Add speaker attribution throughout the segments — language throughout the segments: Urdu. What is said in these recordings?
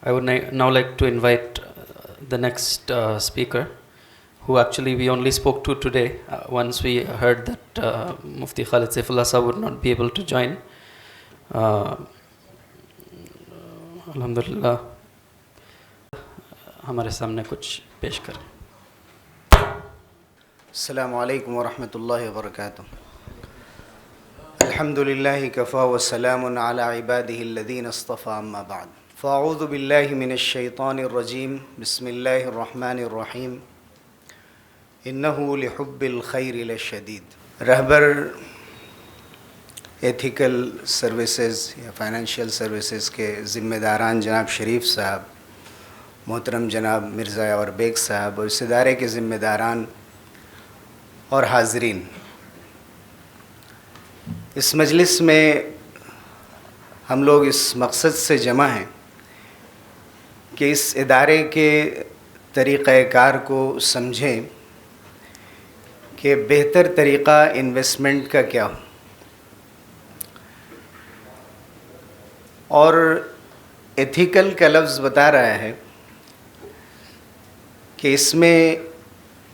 Speaker 1: I would now like to invite the next speaker, who actually we only spoke to today once we heard that Mufti Khalid Saifullah Sahab would not be able to join. Alhamdulillah, ہمارے سامنے کچھ پیش کریں.
Speaker 2: السلام علیکم ورحمۃ اللہ وبرکاتہ. الحمد للہ کفا وسلام علی عبادہ الذین اصطفى اما بعد. فاعوذ باللہ من الشیطان الرجیم. بسم اللہ الرحمن الرحیم. انہ لحب الخیر لشدید. رہبر ایتھیکل سروسز یا فائنینشیل سروسز کے ذمہ داران جناب شریف صاحب، محترم جناب مرزا یاور بیگ صاحب اور اس ادارے کے ذمہ داران اور حاضرین، اس مجلس میں ہم لوگ اس مقصد سے جمع ہیں کہ اس ادارے کے طریقہ کار کو سمجھیں کہ بہتر طریقہ انویسٹمنٹ کا کیا ہو، اور ایتھیکل کا لفظ بتا رہا ہے کہ اس میں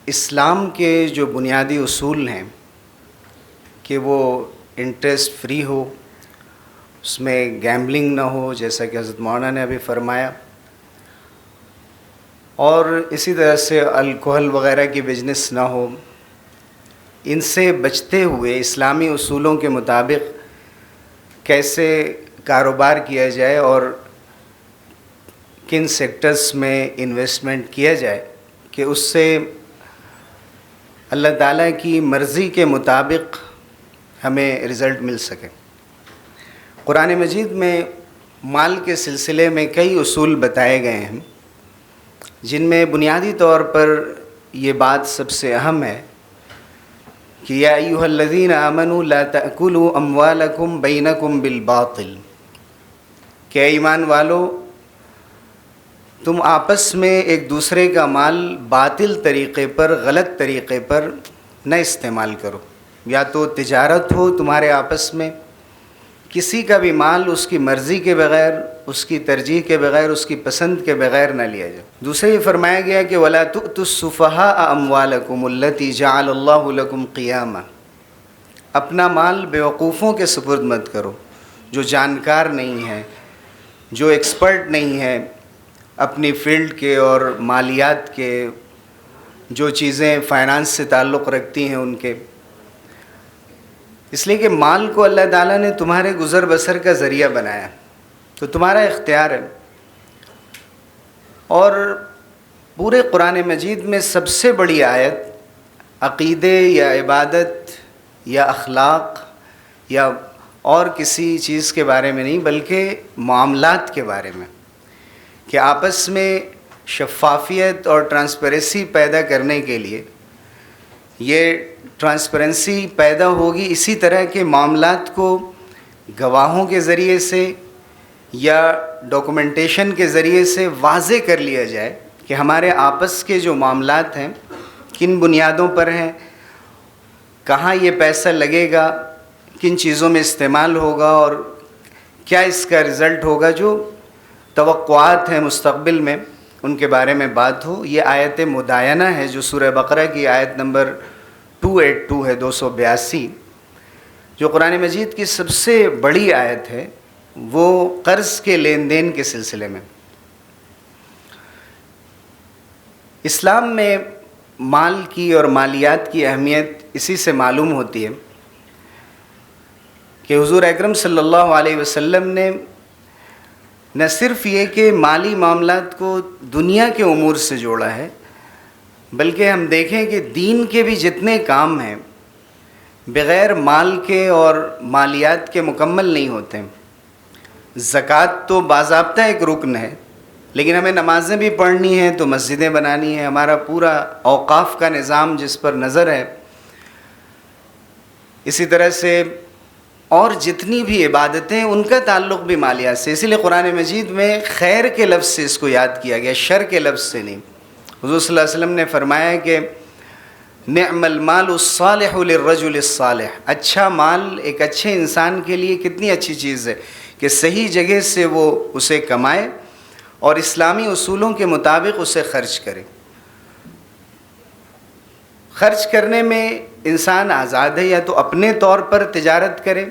Speaker 2: اسلام کے جو بنیادی اصول ہیں کہ وہ انٹرسٹ فری ہو، اس میں گیمبلنگ نہ ہو جیسا کہ حضرت مولانا نے ابھی فرمایا، اور اسی طرح سے الکوہل وغیرہ کی بزنس نہ ہو. ان سے بچتے ہوئے اسلامی اصولوں کے مطابق کیسے کاروبار کیا جائے اور کن سیکٹرز میں انویسٹمنٹ کیا جائے کہ اس سے اللہ تعالیٰ کی مرضی کے مطابق ہمیں رزلٹ مل سکے. قرآن مجید میں مال کے سلسلے میں کئی اصول بتائے گئے ہیں، جن میں بنیادی طور پر یہ بات سب سے اہم ہے کہ یا ایھا الذین آمنوا لا تأکلوا اموالکم بینکم بالباطل، کہ ایمان والو تم آپس میں ایک دوسرے کا مال باطل طریقے پر، غلط طریقے پر نہ استعمال کرو. یا تو تجارت ہو تمہارے آپس میں، کسی کا بھی مال اس کی مرضی کے بغیر، اس کی ترجیح کے بغیر، اس کی پسند کے بغیر نہ لیا جائے. دوسرے یہ فرمایا گیا کہ وَلَا تُؤْتُوا السُّفَهَاءَ أَمْوَالَكُمُ الَّتِي جَعَلَ اللَّهُ لَكُمْ قِيَامًا. اپنا مال بیوقوفوں کے سپرد مت کرو، جو جانکار نہیں ہے، جو ایکسپرٹ نہیں ہے اپنی فیلڈ کے اور مالیات کے، جو چیزیں فائنانس سے تعلق رکھتی ہیں ان کے. اس لیے کہ مال کو اللہ تعالیٰ نے تمہارے گزر بسر کا ذریعہ بنایا، تو تمہارا اختیار ہے. اور پورے قرآن مجید میں سب سے بڑی آیت عقیدے یا عبادت یا اخلاق یا اور کسی چیز کے بارے میں نہیں، بلکہ معاملات کے بارے میں، کہ آپس میں شفافیت اور ٹرانسپیرنسی پیدا کرنے کے لیے یہ ٹرانسپیرنسی پیدا ہوگی اسی طرح کے معاملات کو گواہوں کے ذریعے سے یا ڈاکومنٹیشن کے ذریعے سے واضح کر لیا جائے کہ ہمارے آپس کے جو معاملات ہیں کن بنیادوں پر ہیں، کہاں یہ پیسہ لگے گا، کن چیزوں میں استعمال ہوگا اور کیا اس کا رزلٹ ہوگا، جو توقعات ہیں مستقبل میں ان کے بارے میں بات ہو. یہ آیت مداینہ ہے جو سورہ بقرہ کی آیت نمبر 282 ہے، 282، جو قرآن مجید کی سب سے بڑی آیت ہے، وہ قرض کے لین دین کے سلسلے میں. اسلام میں مال کی اور مالیات کی اہمیت اسی سے معلوم ہوتی ہے کہ حضور اکرم صلی اللہ علیہ وسلم نے نہ صرف یہ کہ مالی معاملات کو دنیا کے امور سے جوڑا ہے، بلکہ ہم دیکھیں کہ دین کے بھی جتنے کام ہیں بغیر مال کے اور مالیات کے مکمل نہیں ہوتے. زکوٰۃ تو باضابطہ ایک رکن ہے، لیکن ہمیں نمازیں بھی پڑھنی ہیں تو مسجدیں بنانی ہیں، ہمارا پورا اوقاف کا نظام جس پر نظر ہے. اسی طرح سے اور جتنی بھی عبادتیں ان کا تعلق بھی مالیات سے. اسی لیے قرآن مجید میں خیر کے لفظ سے اس کو یاد کیا گیا، شر کے لفظ سے نہیں. حضور صلی اللہ علیہ وسلم نے فرمایا کہ نعم المال الصالح للرجل الصالح، اچھا مال ایک اچھے انسان کے لیے کتنی اچھی چیز ہے کہ صحیح جگہ سے وہ اسے کمائے اور اسلامی اصولوں کے مطابق اسے خرچ کرے. خرچ کرنے میں انسان آزاد ہے، یا تو اپنے طور پر تجارت کرے،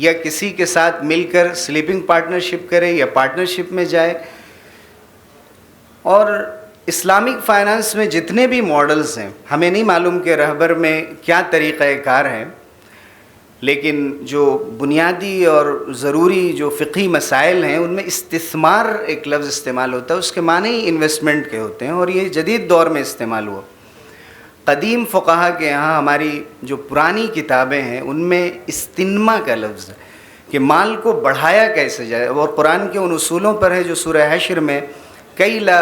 Speaker 2: یا کسی کے ساتھ مل کر سلیپنگ پارٹنرشپ کرے، یا پارٹنرشپ میں جائے. اور اسلامک فائنانس میں جتنے بھی ماڈلز ہیں، ہمیں نہیں معلوم کہ رہبر میں کیا طریقہ کار ہے، لیکن جو بنیادی اور ضروری جو فقہی مسائل ہیں ان میں استثمار ایک لفظ استعمال ہوتا ہے، اس کے معنی ہی انویسٹمنٹ کے ہوتے ہیں، اور یہ جدید دور میں استعمال ہوا. قدیم فقہا کے یہاں ہماری جو پرانی کتابیں ہیں ان میں استنما کا لفظ ہے کہ مال کو بڑھایا کیسے جائے، اور قرآن کے ان اصولوں پر ہے جو سورہ حشر میں کئی لا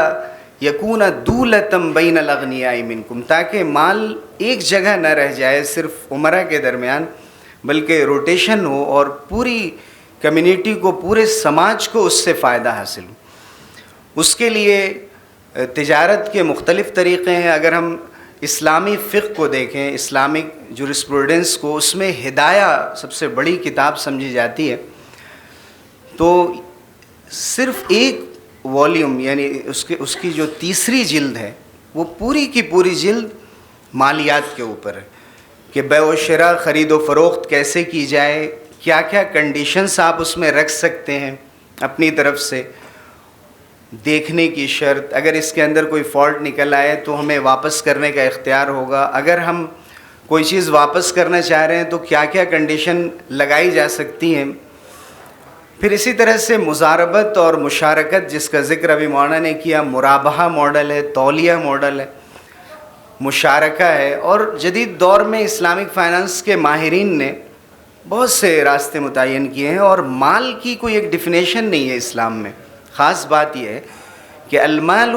Speaker 2: یکون دولتم بین الاغنیاء منکم، تاکہ مال ایک جگہ نہ رہ جائے صرف عمرہ کے درمیان، بلکہ روٹیشن ہو اور پوری کمیونٹی کو، پورے سماج کو اس سے فائدہ حاصل ہو. اس کے لیے تجارت کے مختلف طریقے ہیں. اگر ہم اسلامی فقہ کو دیکھیں، اسلامک جورسپروڈنس کو، اس میں ہدایہ سب سے بڑی کتاب سمجھی جاتی ہے. تو صرف ایک والیوم، یعنی اس کی جو تیسری جلد ہے وہ پوری کی پوری جلد مالیات کے اوپر ہے کہ بیع و شراء، خرید و فروخت کیسے کی جائے، کیا کیا کنڈیشنز آپ اس میں رکھ سکتے ہیں اپنی طرف سے، دیکھنے کی شرط، اگر اس کے اندر کوئی فالٹ نکل آئے تو ہمیں واپس کرنے کا اختیار ہوگا، اگر ہم کوئی چیز واپس کرنا چاہ رہے ہیں تو کیا کیا کنڈیشن لگائی جا سکتی ہیں. پھر اسی طرح سے مضاربت اور مشارکت، جس کا ذکر ابھی مولانا نے کیا، مرابحہ ماڈل ہے، تولیہ ماڈل ہے، مشارکہ ہے. اور جدید دور میں اسلامک فائنانس کے ماہرین نے بہت سے راستے متعین کیے ہیں، اور مال کی کوئی ایک ڈیفینیشن نہیں ہے اسلام میں. خاص بات یہ ہے کہ المال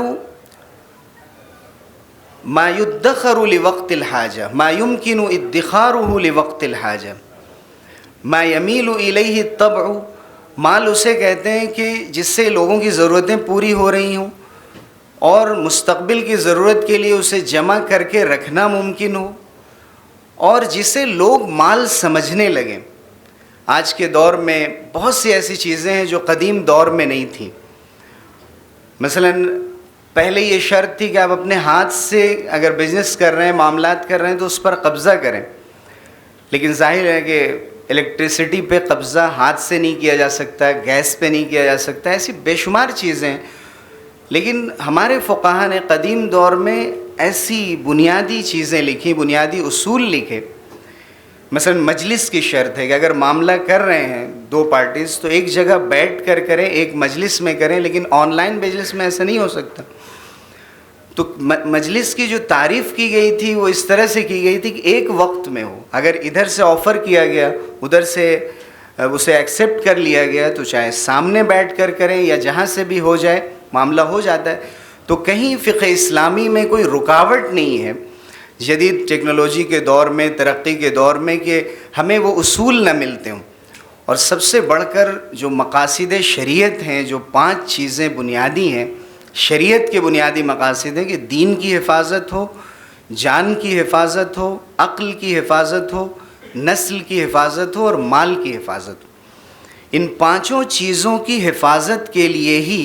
Speaker 2: ما يدخر لوقت الحاجہ، ما يمكن ادخاره لوقت الحاجہ، ما يميل الیہ الطبع. مال اسے کہتے ہیں کہ جس سے لوگوں کی ضرورتیں پوری ہو رہی ہوں اور مستقبل کی ضرورت کے لیے اسے جمع کر کے رکھنا ممکن ہو، اور جسے لوگ مال سمجھنے لگیں. آج کے دور میں بہت سی ایسی چیزیں ہیں جو قدیم دور میں نہیں تھیں. مثلا پہلے یہ شرط تھی کہ آپ اپنے ہاتھ سے اگر بزنس کر رہے ہیں، معاملات کر رہے ہیں تو اس پر قبضہ کریں، لیکن ظاہر ہے کہ الیکٹریسٹی پہ قبضہ ہاتھ سے نہیں کیا جا سکتا، گیس پہ نہیں کیا جا سکتا، ایسی بے شمار چیزیں. لیکن ہمارے فقہا نے قدیم دور میں ایسی بنیادی چیزیں لکھی، بنیادی اصول لکھے. مثلا مجلس کی شرط ہے کہ اگر معاملہ کر رہے ہیں دو پارٹیز تو ایک جگہ بیٹھ کر کریں، ایک مجلس میں کریں، لیکن آن لائن مجلس میں ایسا نہیں ہو سکتا. تو مجلس کی جو تعریف کی گئی تھی وہ اس طرح سے کی گئی تھی کہ ایک وقت میں ہو. اگر ادھر سے آفر کیا گیا، ادھر سے اسے ایکسیپٹ کر لیا گیا، تو چاہے سامنے بیٹھ کر کریں یا جہاں سے بھی ہو جائے معاملہ ہو جاتا ہے. تو کہیں فقہ اسلامی میں کوئی رکاوٹ نہیں ہے جدید ٹیکنالوجی کے دور میں، ترقی کے دور میں، کہ ہمیں وہ اصول نہ ملتے ہوں. اور سب سے بڑھ کر جو مقاصد شریعت ہیں، جو 5 چیزیں بنیادی ہیں شریعت کے بنیادی مقاصد ہیں کہ دین کی حفاظت ہو، جان کی حفاظت ہو، عقل کی حفاظت ہو، نسل کی حفاظت ہو، اور مال کی حفاظت ہو. ان 5 چیزوں کی حفاظت کے لیے ہی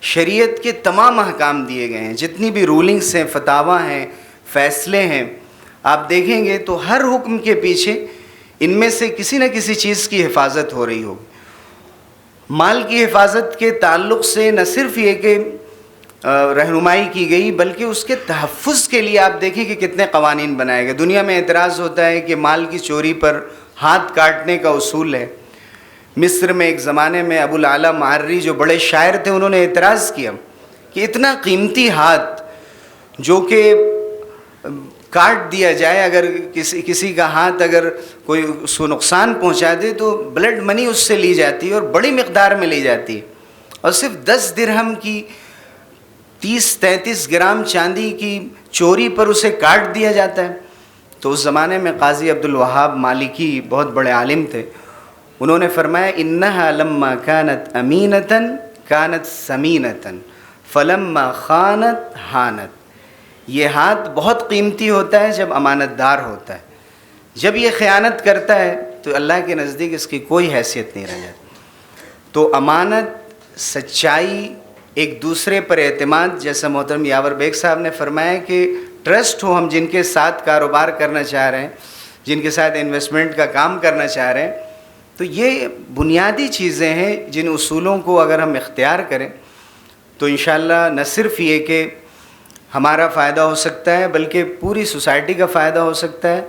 Speaker 2: شریعت کے تمام احکام دیے گئے ہیں. جتنی بھی رولنگس ہیں، فتاویٰ ہیں، فیصلے ہیں، آپ دیکھیں گے تو ہر حکم کے پیچھے ان میں سے کسی نہ کسی چیز کی حفاظت ہو رہی ہوگی. مال کی حفاظت کے تعلق سے نہ صرف یہ کہ رہنمائی کی گئی، بلکہ اس کے تحفظ کے لیے آپ دیکھیں کہ کتنے قوانین بنائے گئے. دنیا میں اعتراض ہوتا ہے کہ مال کی چوری پر ہاتھ کاٹنے کا اصول ہے. مصر میں ایک زمانے میں ابو العلا معری جو بڑے شاعر تھے، انہوں نے اعتراض کیا کہ اتنا قیمتی ہاتھ جو کہ کاٹ دیا جائے، اگر کسی کا ہاتھ اگر کوئی اس کو نقصان پہنچا دے تو بلڈ منی اس سے لی جاتی ہے، اور بڑی مقدار میں لی جاتی ہے، اور صرف 10 درہم کی 30-33 گرام چاندی کی چوری پر اسے کاٹ دیا جاتا ہے. تو اس زمانے میں قاضی عبد الوہاب مالکی بہت بڑے عالم تھے، انہوں نے فرمایا انہا لما کانت امینتاً کانت سمینتاً فلما خانت ہانت. یہ ہاتھ بہت قیمتی ہوتا ہے جب امانت دار ہوتا ہے، جب یہ خیانت کرتا ہے تو اللہ کے نزدیک اس کی کوئی حیثیت نہیں رہ جاتی. تو امانت، سچائی، ایک دوسرے پر اعتماد، جیسا محترم یاور بیگ صاحب نے فرمایا کہ ٹرسٹ ہو، ہم جن کے ساتھ کاروبار کرنا چاہ رہے ہیں، جن کے ساتھ انویسٹمنٹ کا کام کرنا چاہ رہے ہیں، تو یہ بنیادی چیزیں ہیں جن اصولوں کو اگر ہم اختیار کریں تو انشاءاللہ نہ صرف یہ کہ ہمارا فائدہ ہو سکتا ہے بلکہ پوری سوسائٹی کا فائدہ ہو سکتا ہے.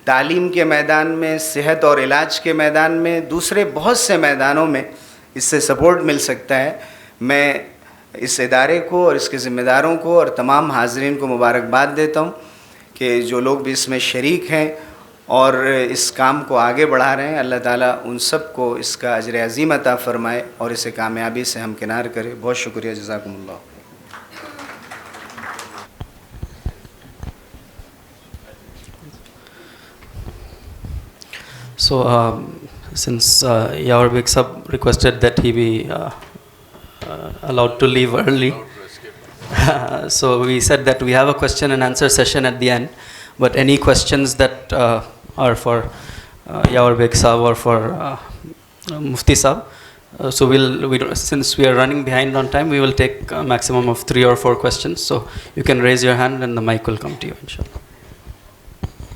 Speaker 2: تعلیم کے میدان میں، صحت اور علاج کے میدان میں، دوسرے بہت سے میدانوں میں اس سے سپورٹ مل سکتا ہے. میں اس ادارے کو اور اس کے ذمہ داروں کو اور تمام حاضرین کو مبارکباد دیتا ہوں کہ جو لوگ بھی اس میں شریک ہیں اور اس کام کو آگے بڑھا رہے ہیں. اللہ تعالیٰ ان سب کو اس کا اجر عظیم عطا فرمائے اور اسے کامیابی سے ہمکنار کرے. بہت شکریہ، جزاکم اللہ.
Speaker 1: So, since Yawar Beg Sahab requested that he be allowed to leave early, so we said that we have a question and answer session at the end, but any questions that are for Yawar Beg Sahab or for Mufti Sahab, so since we are running behind on time, we will take a maximum of 3 or 4 questions. So you can raise your hand and the mic will come to you, inshallah.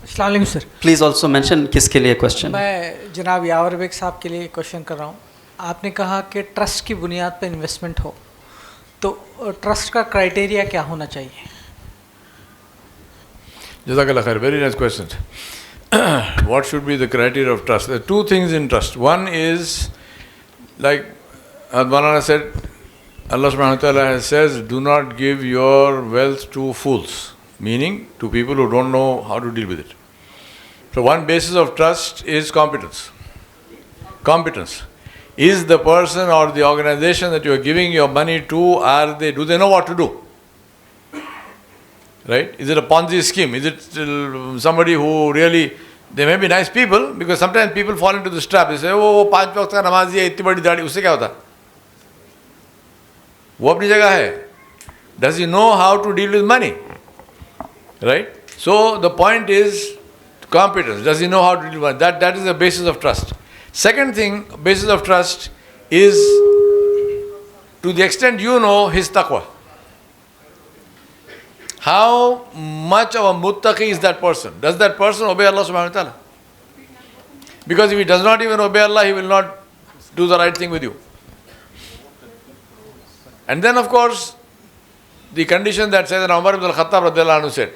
Speaker 3: السلام علیکم سر.
Speaker 1: پلیز آلسو مینشن کس کے لیے کوشچن.
Speaker 3: میں جناب یاور بیگ صاحب کے لیے کوشچن کر رہا ہوں. آپ نے کہا کہ ٹرسٹ کی بنیاد پہ انویسٹمنٹ ہو، تو ٹرسٹ کا کرائٹیریا کیا ہونا چاہیے؟
Speaker 4: جزاک اللہ خیر. Very nice question. What should be the criteria of trust? There are 2 things in trust. One is, like Maulana said, Allah subhanahu wa ta'ala says, do not give your wealth to fools, meaning to people who don't know how to deal with it. So one basis of trust is competence. Competence. Is the person or the organization that you are giving your money to, do they know what to do? Right? Is it a Ponzi scheme? Is it somebody who really, they may be nice people, because sometimes people fall into this trap. They say, oh, 5 waqt ka namazi hai, itni badi daadi, usse kya hota? Wo apni jagah hai. Does he know how to deal with money? Right? So the point is competence. Does he know how to deal with money? That is the basis of trust. Second thing, basis of trust is, to the extent you know, his taqwa. How much of a muttaqi is that person? Does that person obey Allah subhanahu wa ta'ala? Because if he does not even obey Allah, he will not do the right thing with you. And then of course, the condition that Sayyidina Umar ibn al-Khattab radiallahu anhu said.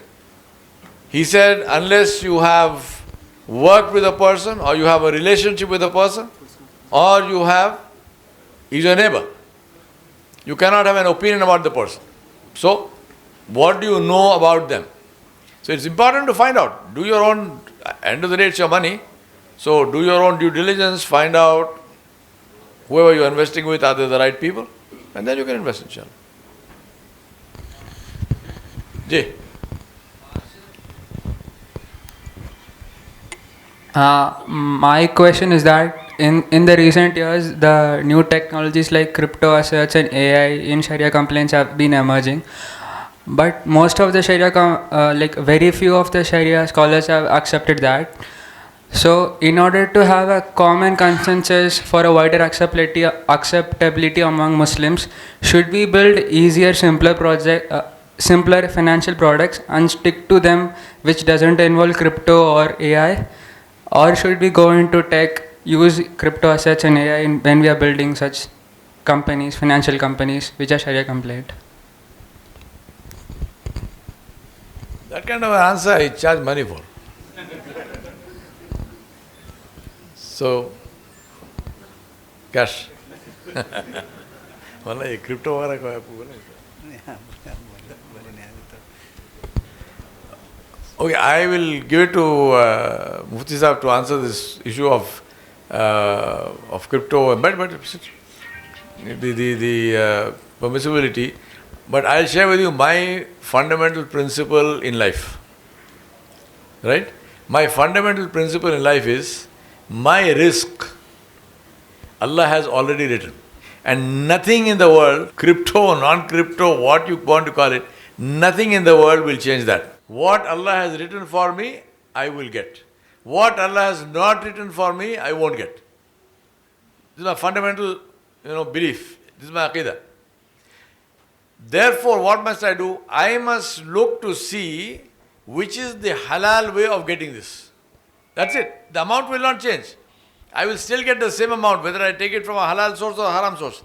Speaker 4: He said, unless you have worked with a person, or you have a relationship with a person, or he's your neighbor, you cannot have an opinion about the person. So, what do you know about them? So it's important to find out. Do your own, end of the day it's your money, so do your own due diligence, find out whoever you are investing with, are they the right people, and then you can invest, inshallah. Jay.
Speaker 5: My question is that in the recent years, the new technologies like crypto assets and AI in Sharia compliance have been emerging. But most of the Sharia, very few of the Sharia scholars have accepted that. So in order to have a common consensus for a wider acceptability among Muslims, should we build easier, simpler financial products and stick to them which doesn't involve crypto or AI? Or should we go into tech, use crypto assets and AI when we are building such companies, financial companies, which are Sharia compliant?
Speaker 4: That kind of an answer I charge money for. So, cash. Wallahi, crypto wala ko aap bola. Okay, I will give it to Mufti Sahib to answer this issue of crypto, but the permissibility. But I'll share with you my fundamental principle in life. Right? My fundamental principle in life is, my risk, Allah has already written. And nothing in the world, crypto, non-crypto, what you want to call it, nothing in the world will change that. What Allah has written for me, I will get. What Allah has not written for me, I won't get. This is my fundamental, belief. This is my aqidah. Therefore, what must I do? I must look to see which is the halal way of getting this. That's it. The amount will not change. I will still get the same amount whether I take it from a halal source or a haram source.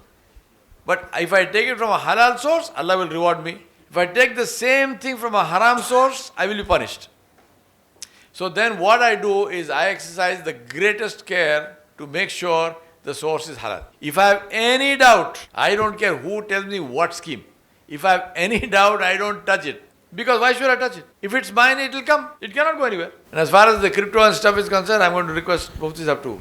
Speaker 4: But if I take it from a halal source, Allah will reward me. If I take the same thing from a haram source, I will be punished. So then what I do is I exercise the greatest care to make sure the source is halal. If I have any doubt, I don't care who tells me what scheme. If I have any doubt, I don't touch it. Because why should I touch it? If it's mine, it will come. It cannot go anywhere. And as far as the crypto and stuff is concerned, I'm going to request Mufti Sahab to.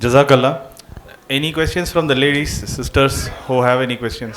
Speaker 6: Jazakallah. Any questions from the ladies, sisters who have any questions?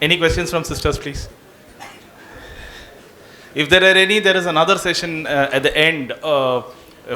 Speaker 6: Any questions from sisters, please? If there are any, there is another session at the end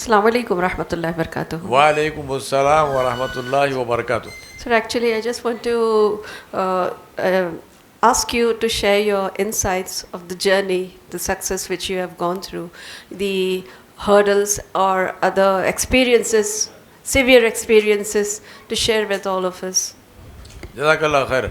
Speaker 7: Assalamu alaikum warahmatullahi wabarakatuh.
Speaker 4: Wa alaikum assalam wa rahmatullahi wa barakatuh.
Speaker 7: So actually I just want to ask you to share your insights of the journey, the success which you have gone through, the hurdles or other experiences, severe experiences to share with all of us.
Speaker 4: Jazakallah khair.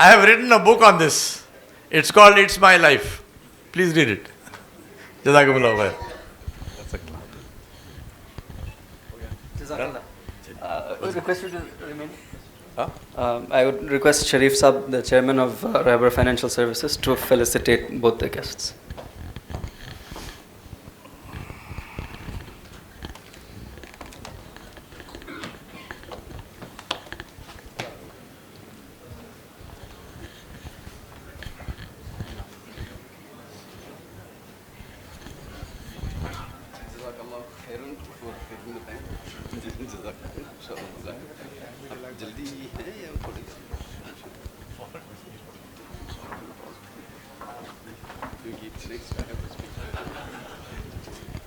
Speaker 4: I have written a book on this. It's called It's My Life. Please read it. Jazakumullah khair.
Speaker 1: Request you to remain. I would request Sharif Saab, the chairman of Raiber Financial Services, to felicitate both the guests.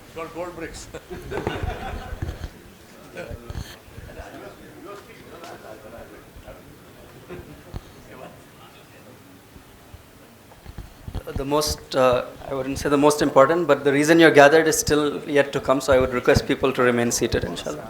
Speaker 4: It's called gold bricks.
Speaker 1: The most, I wouldn't say the most important, but the reason you're gathered is still yet to come, so I would request people to remain seated, inshallah.